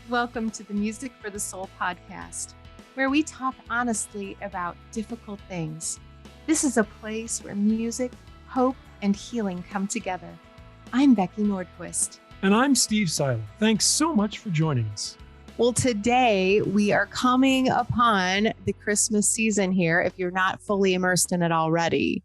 Welcome to the Music for the Soul podcast, where we talk honestly about difficult things. This is a place where music, hope, and healing come together. I'm Becky Nordquist. And I'm Steve Siler. Thanks so much for joining us. Well, today we are coming upon the Christmas season here, if you're not fully immersed in it already.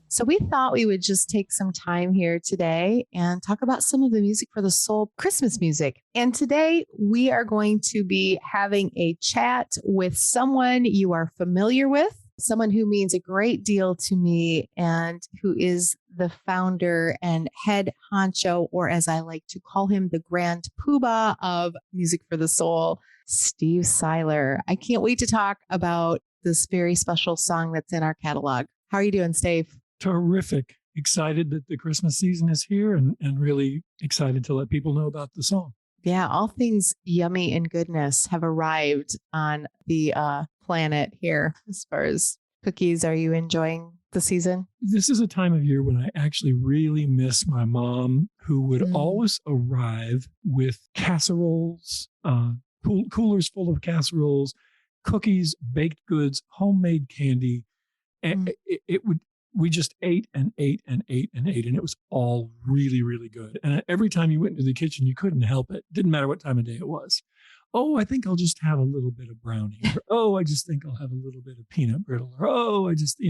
So we thought we would just take some time here today and talk about some of the music for the soul, Christmas music. And today we are going to be having a chat with someone you are familiar with, someone who means a great deal to me and who is the founder and head honcho, or as I like to call him, the grand poobah of Music for the Soul, Steve Siler. I can't wait to talk about this very special song that's in our catalog. How are you doing, Steve? Terrific. Excited that the Christmas season is here and really excited to let people know about the song. Yeah, all things yummy and goodness have arrived on the planet here. As far as cookies, are you enjoying the season? This is a time of year when I actually really miss my mom, who would always arrive with casseroles, coolers full of casseroles, cookies, baked goods, homemade candy. And we just ate and ate and ate and ate, and it was all really, really good. And every time you went into the kitchen, you couldn't help it. Didn't matter what time of day it was. Oh, I think I'll just have a little bit of brownie. Or, oh, I just think I'll have a little bit of peanut brittle. Or, oh, I just,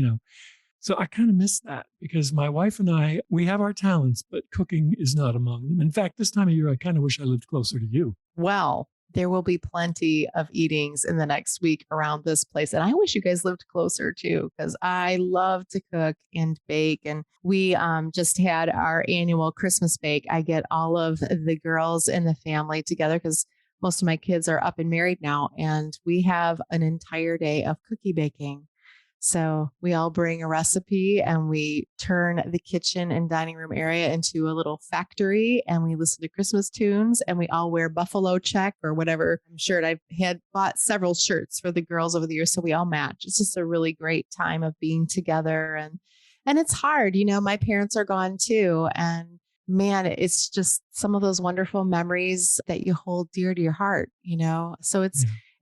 So I kind of miss that because my wife and I, we have our talents, but cooking is not among them. In fact, this time of year, I kind of wish I lived closer to you. Well, there will be plenty of eatings in the next week around this place. And I wish you guys lived closer too, because I love to cook and bake. And we just had our annual Christmas bake. I get all of the girls in the family together because most of my kids are up and married now. And we have an entire day of cookie baking. So we all bring a recipe and we turn the kitchen and dining room area into a little factory, and we listen to Christmas tunes, and we all wear buffalo check or whatever shirt. I've bought several shirts for the girls over the years, so we all match. It's just a really great time of being together, and it's hard. My parents are gone too, and man, it's just some of those wonderful memories that you hold dear to your heart, So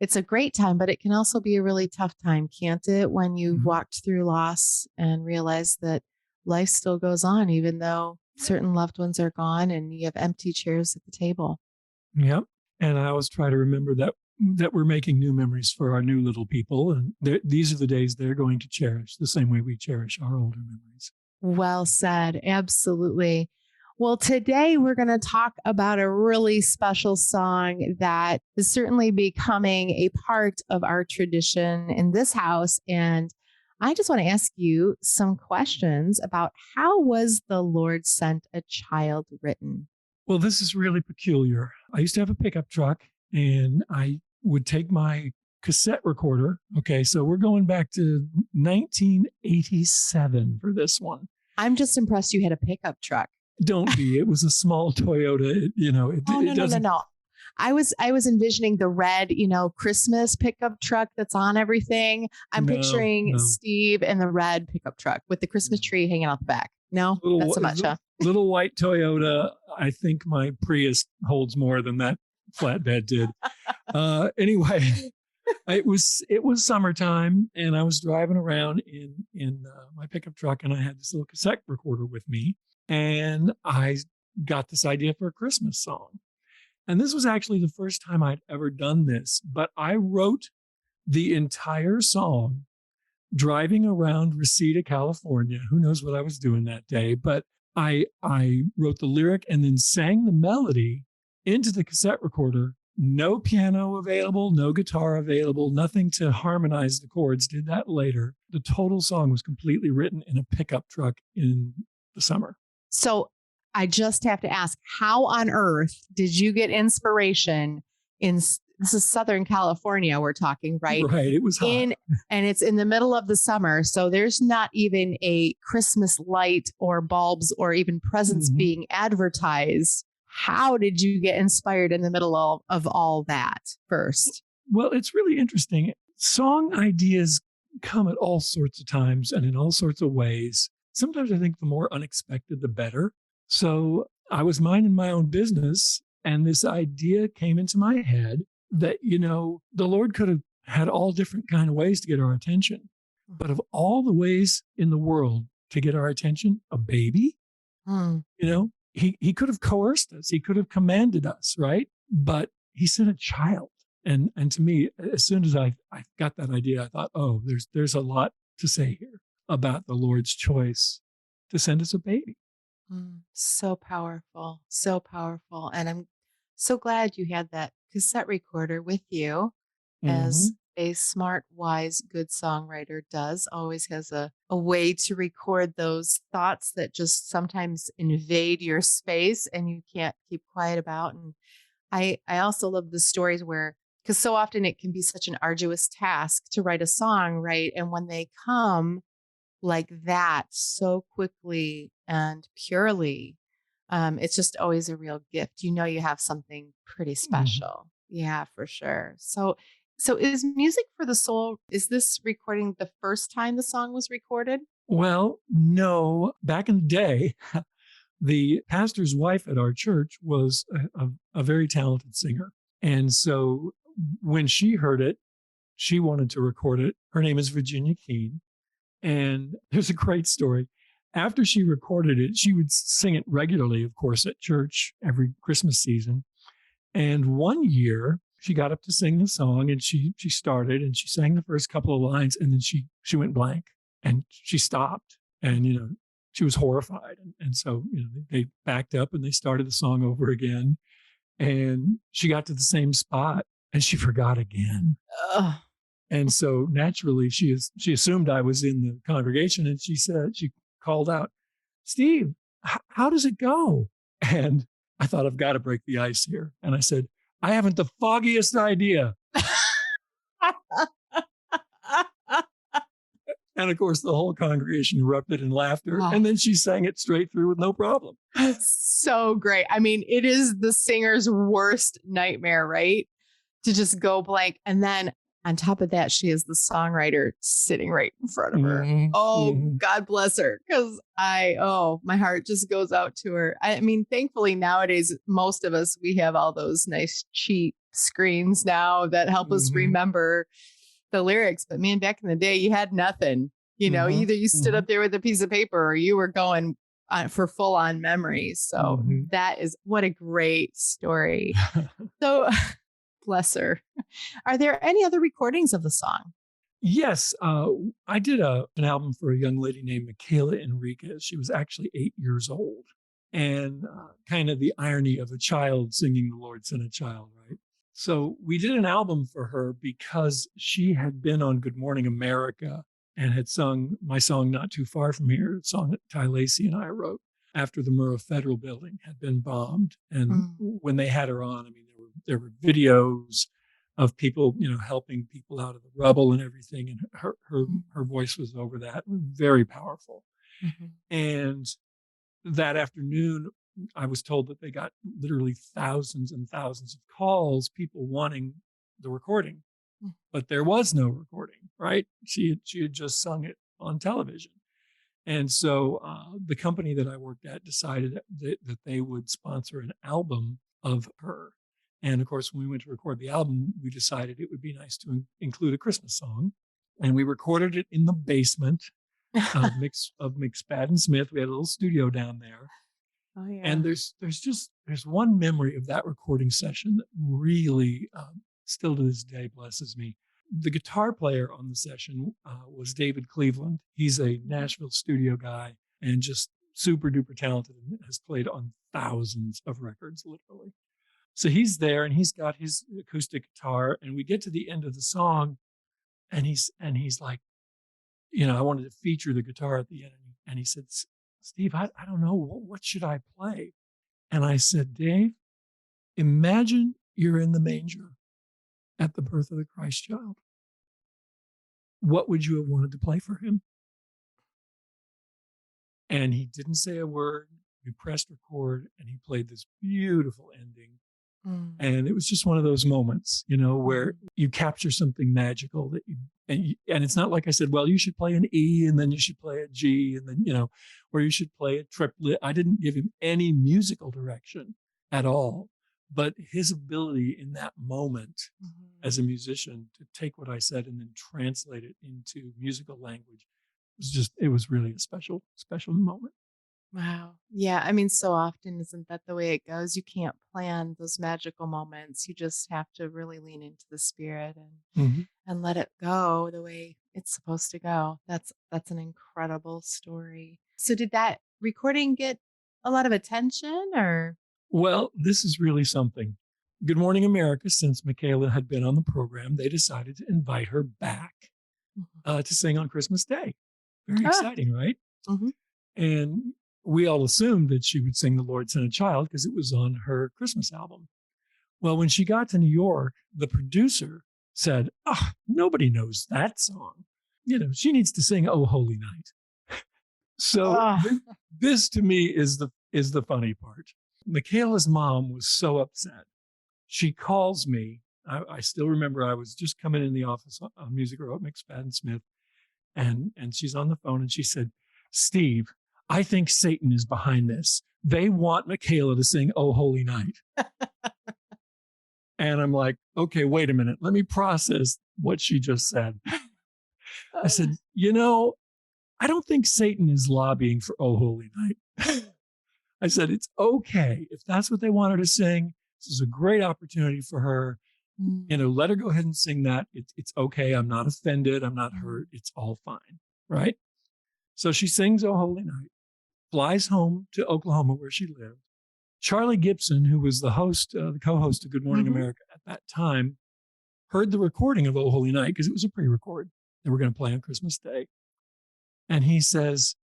it's a great time, but it can also be a really tough time, can't it? When you've walked through loss and realize that life still goes on, even though certain loved ones are gone and you have empty chairs at the table. Yep. And I always try to remember that we're making new memories for our new little people. And these are the days they're going to cherish the same way we cherish our older memories. Well said. Absolutely. Well, today we're going to talk about a really special song that is certainly becoming a part of our tradition in this house. And I just want to ask you some questions about how was The Lord Sent a Child written? Well, this is really peculiar. I used to have a pickup truck and I would take my cassette recorder. Okay, so we're going back to 1987 for this one. I'm just impressed you had a pickup truck. Don't be. It was a small Toyota. No. I was envisioning the red, Christmas pickup truck that's on everything. I'm picturing Steve in the red pickup truck with the Christmas tree hanging out the back. No, not so much, huh? Little white Toyota. I think my Prius holds more than that flatbed did. Anyway, it was summertime, and I was driving around in my pickup truck, and I had this little cassette recorder with me. And I got this idea for a Christmas song. And this was actually the first time I'd ever done this, but I wrote the entire song driving around Reseda, California. Who knows what I was doing that day, but I wrote the lyric and then sang the melody into the cassette recorder. No piano available, no guitar available, nothing to harmonize the chords. Did that later. The total song was completely written in a pickup truck in the summer. So I just have to ask, how on earth did you get inspiration this is Southern California we're talking, right? Right. It was hot. And it's in the middle of the summer. So there's not even a Christmas light or bulbs or even presents being advertised. How did you get inspired in the middle of all that first? Well, it's really interesting. Song ideas come at all sorts of times and in all sorts of ways. Sometimes I think the more unexpected, the better. So I was minding my own business And this idea came into my head that, the Lord could have had all different kind of ways to get our attention. But of all the ways in the world to get our attention, a baby, Mm. he could have coerced us. He could have commanded us, right? But he sent a child. And to me, as soon as I got that idea, I thought, oh, there's a lot to say here about the Lord's choice to send us a baby. So powerful, so powerful. And I'm so glad you had that cassette recorder with you, as Hmm. a smart, wise, good songwriter does, always has a way to record those thoughts that just sometimes invade your space and you can't keep quiet about. And I also love the stories where, because so often it can be such an arduous task to write a song, right? And when they come like that so quickly and purely, it's just always a real gift. You know, you have something pretty Hmm. special. Yeah, for sure. So is Music for the Soul, is this recording the first time the song was recorded? Well, no, back in the day, the pastor's wife at our church was a very talented singer. And so when she heard it, she wanted to record it. Her name is Virginia Keene. And there's a great story. After she recorded it, she would sing it regularly, of course, at church every Christmas season. And one year, she got up to sing the song, and she started and she sang the first couple of lines, and then she went blank and she stopped. And she was horrified, and so they backed up and they started the song over again. And she got to the same spot and she forgot again. Ugh. And so naturally, she assumed I was in the congregation, and she called out, "Steve, how does it go?" And I thought, I've got to break the ice here. And I said, "I haven't the foggiest idea." And of course, the whole congregation erupted in laughter. Oh, And then she sang it straight through with no problem. so great. I mean, it is the singer's worst nightmare, right? To just go blank. And then on top of that, she is the songwriter sitting right in front of her. Mhm, Oh, mhm, God bless her. Cause my heart just goes out to her. I mean, thankfully nowadays, most of us, we have all those nice cheap screens now that help us mhm, remember the lyrics. But man, back in the day, you had nothing. mhm, Either you stood mhm, up there with a piece of paper or you were going for full on memory. So mhm. that is what a great story. So bless her. Are there any other recordings of the song? Yes, I did an album for a young lady named Michaela Enriquez. She was actually 8 years old. And kind of the irony of a child singing The Lord Sent a Child, right? So we did an album for her because she had been on Good Morning America and had sung my song Not Too Far From Here, a song that Ty Lacey and I wrote after the Murrah Federal Building had been bombed. And Mm, when they had her on, I mean, there were videos of people, helping people out of the rubble and everything. And mm, her voice was over that, very powerful. mhm, And that afternoon, I was told that they got literally thousands and thousands of calls, people wanting the recording, mm, but there was no recording, right? She had just sung it on television. And so the company that I worked at decided that they would sponsor an album of her. And of course, when we went to record the album, we decided it would be nice to include a Christmas song. And we recorded it in the basement of McSpadden Smith. We had a little studio down there. Oh yeah. And there's one memory of that recording session that really still to this day blesses me. The guitar player on the session was David Cleveland. He's a Nashville studio guy and just super duper talented and has played on thousands of records, literally. So he's there and he's got his acoustic guitar, and we get to the end of the song, and he's like, I wanted to feature the guitar at the end, and he said, "Steve, I don't know what should I play." And I said, "Dave, imagine you're in the manger at the birth of the Christ child. What would you have wanted to play for him?" And he didn't say a word. We pressed record and he played this beautiful ending. Mm, And it was just one of those moments, where mhm, you capture something magical and it's not like I said, well, you should play an E and then you should play a G and then, or you should play a triplet. I didn't give him any musical direction at all, but his ability in that moment Mhm. as a musician to take what I said and then translate it into musical language it was really a special moment. Wow. Yeah. I mean, so often, isn't that the way it goes? You can't plan those magical moments. You just have to really lean into the spirit Mhm. and let it go the way it's supposed to go. That's an incredible story. So did that recording get a lot of attention or? Well, this is really something. Good Morning America, since Michaela had been on the program, they decided to invite her back Mhm. to sing on Christmas Day. Very Ah, exciting, right? mhm. And we all assumed that she would sing The Lord Sent a Child because it was on her Christmas album. Well, when she got to New York, the producer said, "Ah, nobody knows that song. She needs to sing Oh Holy Night." So Oh, this to me is the funny part. Michaela's mom was so upset. She calls me. I still remember I was just coming in the office on Music Row at McSpadden Smith, and she's on the phone and she said, "Steve, I think Satan is behind this. They want Michaela to sing Oh Holy Night." And I'm like, okay, wait a minute. Let me process what she just said. I said, I don't think Satan is lobbying for Oh Holy Night. I said, it's okay. If that's what they want her to sing, this is a great opportunity for her. Mm, Let her go ahead and sing that. It's okay. I'm not offended. I'm not mm, hurt. It's all fine. Right. So she sings Oh Holy Night, flies home to Oklahoma where she lived. Charlie Gibson, who was the co-host of Good Morning mhm. America at that time, heard the recording of Oh Holy Night because it was a pre-record they were going to play on Christmas Day. And he says,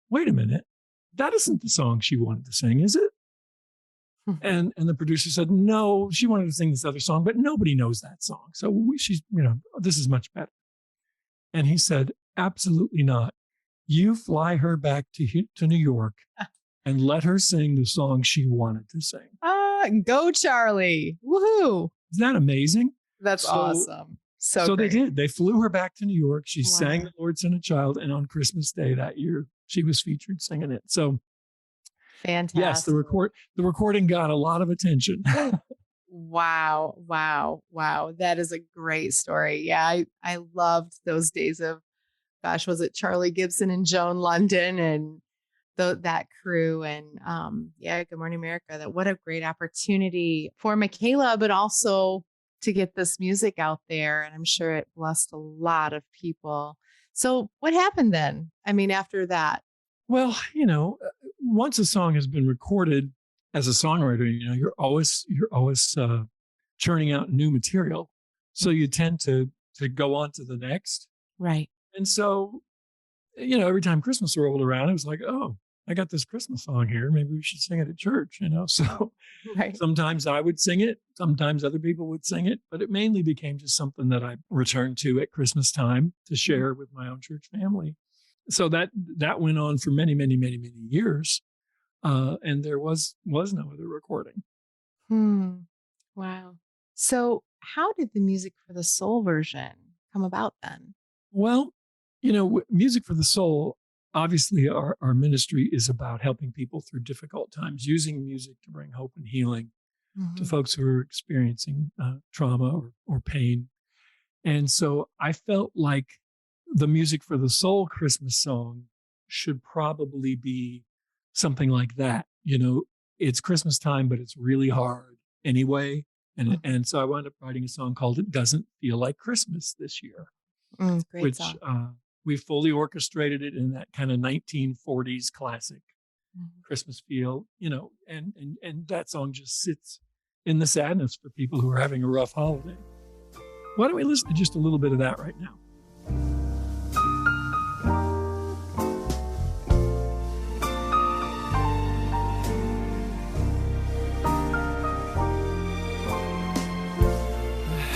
wait a minute, that isn't the song she wanted to sing, is it? And the producer said, no, she wanted to sing this other song, but nobody knows that song. So this is much better. And he said, absolutely not. You fly her back to New York and let her sing the song she wanted to sing. Go Charlie. Woohoo. Isn't that amazing? That's So awesome. So So they great. did. They flew her back to New York. She sang Wow. The Lord Sent a Child, and on Christmas Day that year, she was featured singing it. So yes, the Fantastic. record the recording got a lot of attention. Wow. Wow. Wow. That is a great story. Yeah, I loved those days of, gosh, was it Charlie Gibson and Joan London and that crew and yeah, Good Morning America. That what a great opportunity for Michaela, but also to get this music out there. And I'm sure it blessed a lot of people. So what happened then? I mean, after that. Well, once a song has been recorded as a songwriter, you're always churning out new material. So you tend to go on to the next. Right. And so, every time Christmas rolled around, it was like, oh, I got this Christmas song here. Maybe we should sing it at church, So Right. sometimes I would sing it, sometimes other people would sing it, but it mainly became just something that I returned to at Christmas time to Mhm. share with my own church family. So that went on for many, many, many, many years, and there was no other recording. Hmm. Wow. So how did the music for the soul version come about then? Well, Music for the Soul. Obviously, our ministry is about helping people through difficult times, using music to bring hope and healing to Mhm. folks who are experiencing trauma or pain. And so I felt like the Music for the Soul Christmas song should probably be something like that. It's Christmas time, but it's really hard anyway. And, Mhm. and so I wound up writing a song called It Doesn't Feel Like Christmas this year, Great which song. we fully orchestrated it in that kind of 1940s classic Mhm. Christmas feel, and that song just sits in the sadness for people who are having a rough holiday. Why don't we listen to just a little bit of that right now?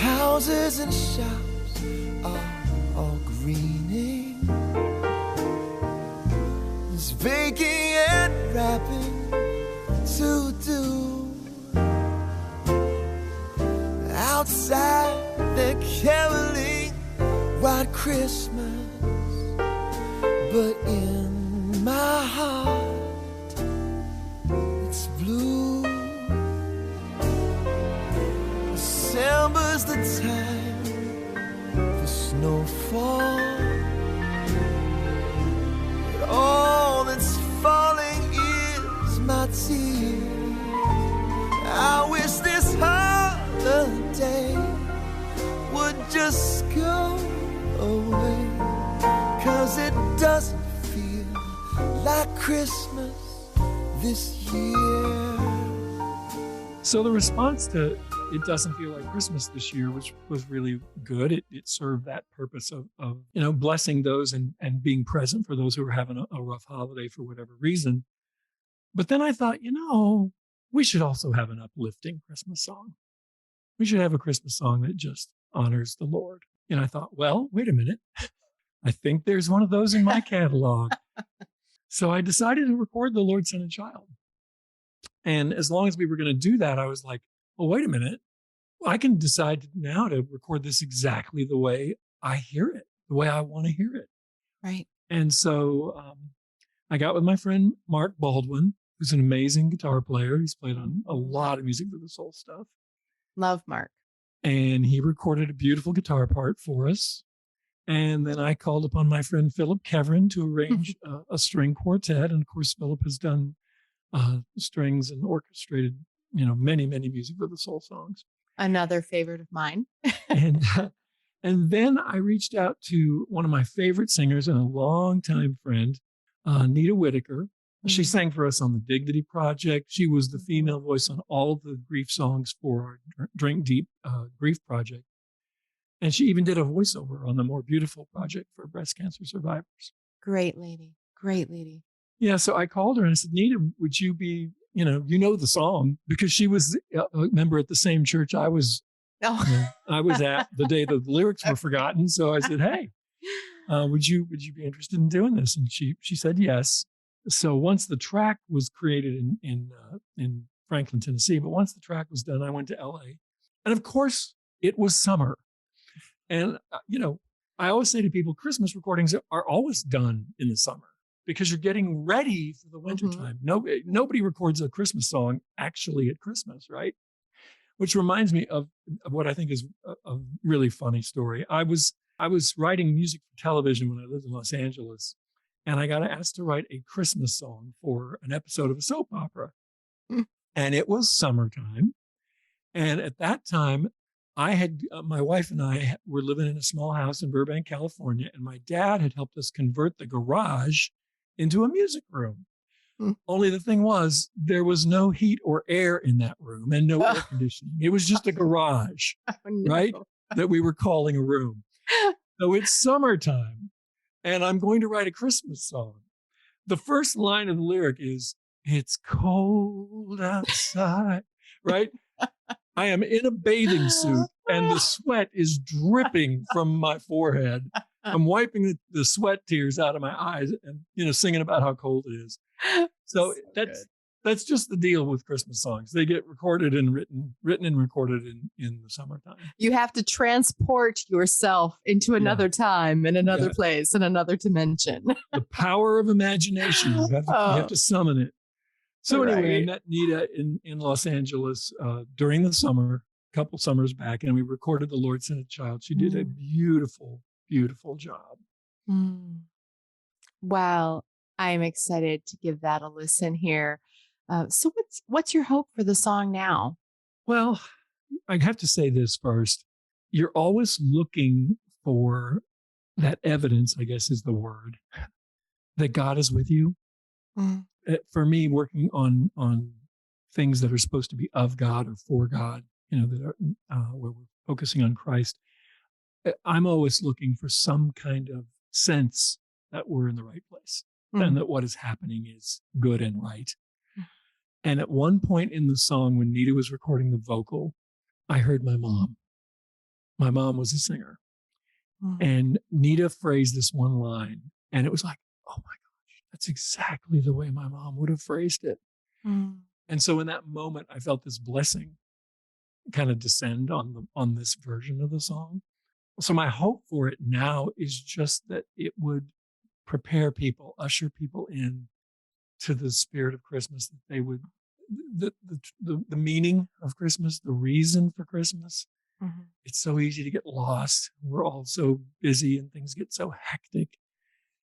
Houses and shops are all greening. There's baking and wrapping to do. Outside they're caroling White Christmas, but in my heart it's blue. Summer's the time for snowfall, but all that's falling is my tears. I wish this holiday would just go away, 'cause it doesn't feel like Christmas this year. So the response to "It Doesn't Feel Like Christmas This Year" was really good. It served that purpose of blessing those and being present for those who were having a rough holiday for whatever reason. But then I thought, we should also have an uplifting Christmas song. We should have a Christmas song that just honors the Lord. And I thought, well, wait a minute. I think there's one of those in my catalog. So I decided to record "The Lord, Son, and Child." And as long as we were going to do that, I was like, well, wait a minute. I can decide now to record this exactly the way I hear it, the way I want to hear it. Right. And so I got with my friend Mark Baldwin, who's an amazing guitar player. He's played on a lot of Music for the Soul stuff. Love Mark. And he recorded a beautiful guitar part for us. And then I called upon my friend Philip Kevrin to arrange a string quartet. And of course, Philip has done strings and orchestrated, many, many Music for the Soul songs. Another favorite of mine. and then I reached out to one of my favorite singers and a longtime friend, Nita Whitaker. She sang for us on the Dignity Project. She was the female voice on all of the grief songs for our Drink Deep grief project. And she even did a voiceover on the More Beautiful project for breast cancer survivors. Great lady. Great lady. Yeah, so I called her and I said, Nita, would you be, you know the song, because she was a member at the same church I was I was at the day the lyrics were forgotten. So I said, hey, would you be interested in doing this? And she said yes. So once the track was created in Franklin, Tennessee, but once the track was done, I went to LA. And of course, it was summer. And, I always say to people, Christmas recordings are always done in the summer because you're getting ready for the wintertime. Nobody records a Christmas song actually at Christmas, right? Which reminds me of what I think is a really funny story. I was writing music for television when I lived in Los Angeles, and I got asked to write a Christmas song for an episode of a soap opera. And it was summertime. And at that time, my wife and I were living in a small house in Burbank, California, and my dad had helped us convert the garage into a music room. Only the thing was, there was no heat or air in that room and no air conditioning. It was just a garage, right? That we were calling a room. So it's summertime, and I'm going to write a Christmas song. The first line of the lyric is, "It's cold outside," right? I am in a bathing suit and the sweat is dripping from my forehead. I'm wiping the sweat tears out of my eyes and, singing about how cold it is. So that's just the deal with Christmas songs. They get recorded and written and recorded in the summertime. You have to transport yourself into another time and another place and another dimension. The power of imagination. You have to summon it. So anyway, I met Nita in Los Angeles during the summer, a couple summers back, and we recorded "The Lord, Son, and Child." She did a beautiful, beautiful job. Well, I'm excited to give that a listen here. So what's your hope for the song now? Well, I have to say this first. You're always looking for that evidence, I guess is the word, that God is with you. For me, working on things that are supposed to be of God or for God, that are where we're focusing on Christ, I'm always looking for some kind of sense that we're in the right place and that what is happening is good and right. And at one point in the song, when Nita was recording the vocal, I heard my mom. My mom was a singer. And Nita phrased this one line, and it was like, oh my gosh, that's exactly the way my mom would have phrased it. And so in that moment, I felt this blessing kind of descend on this version of the song. So my hope for it now is just that it would prepare people, usher people in to the spirit of Christmas, that they would, the meaning of Christmas, the reason for Christmas, Mhm. It's so easy to get lost. We're all so busy and things get so hectic,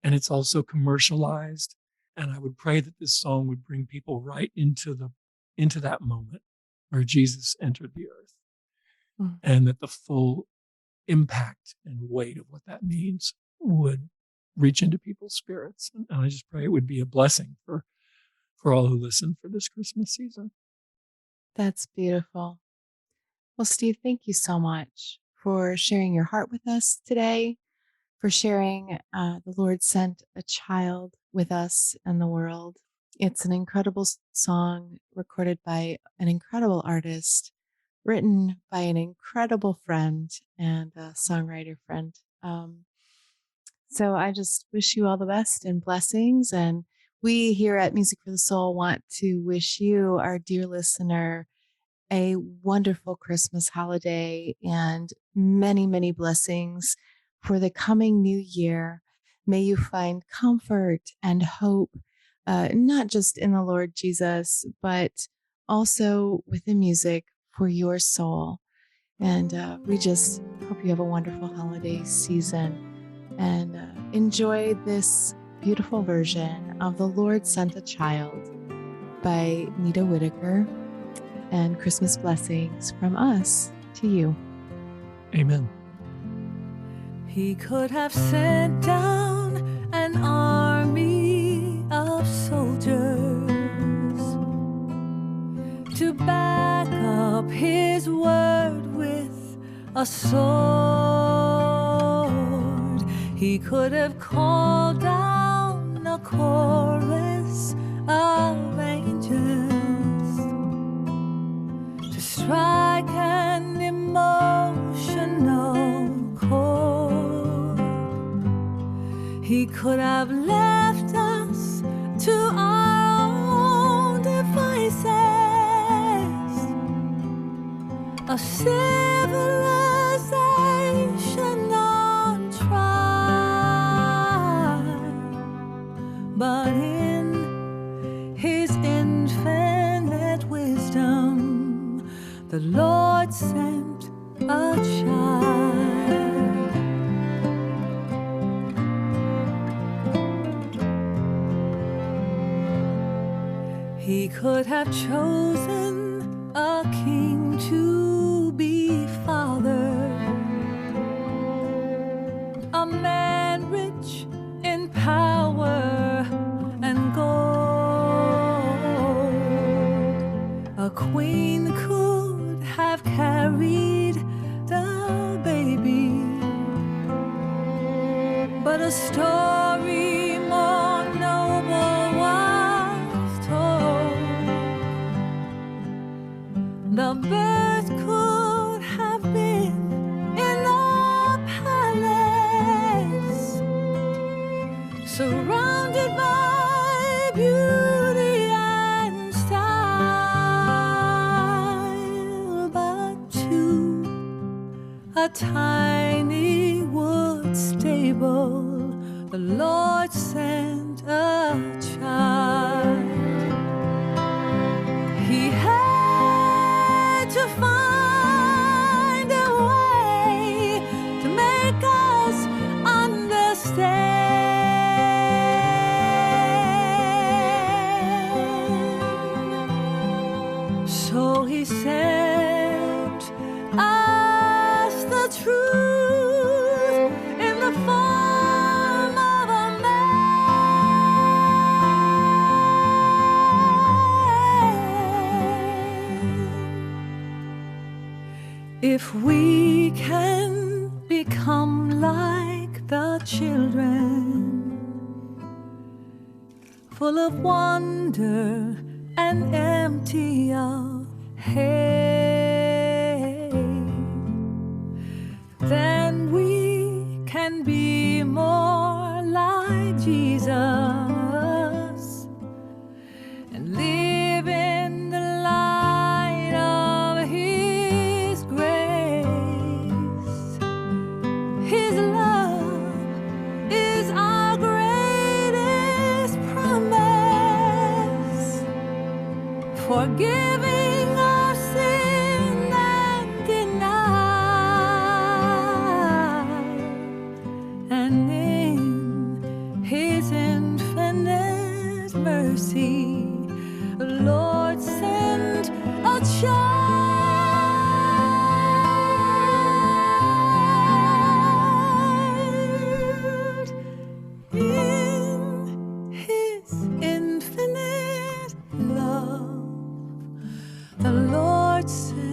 and it's also commercialized. And I would pray that this song would bring people right into that moment where Jesus entered the earth, Mm. and that the full impact and weight of what that means would reach into people's spirits. And I just pray it would be a blessing for all who listen for this Christmas season. That's beautiful. Well, Steve, thank you so much for sharing your heart with us today, for sharing the Lord sent a child with us and the world. It's an incredible song recorded by an incredible artist, written by an incredible friend and a songwriter friend. So I just wish you all the best and blessings. And we here at Music for the Soul want to wish you, our dear listener, a wonderful Christmas holiday and many, many blessings for the coming new year. May you find comfort and hope, not just in the Lord Jesus, but also with the music for your soul. And we just hope you have a wonderful holiday season and enjoy this beautiful version of The Lord Sent a Child by Nita Whitaker, and Christmas blessings from us to you. Amen. He could have sent down an army of soldiers to back up his word with a sword. He could have called down a chorus of angels to strike an emotional chord. He could have left us to our own devices, a civilization on trial, but in his infinite wisdom, the Lord sent a child. He could have chosen a king to be father, a man rich in power and gold. A queen could have carried the baby, but a story more noble was told. The birth could have been in a palace, surrounded by beauty and style, but to a tiny wood stable, the Lord sent a child. He had to find a way to make us understand. So he sent us the truth in the form of a man. If we can become like the children, full of wonder and empty of hate, then we can be more like Jesus and live in the light of his grace. His love is our greatest promise, forgiving our sins child. In his infinite love, the Lord said,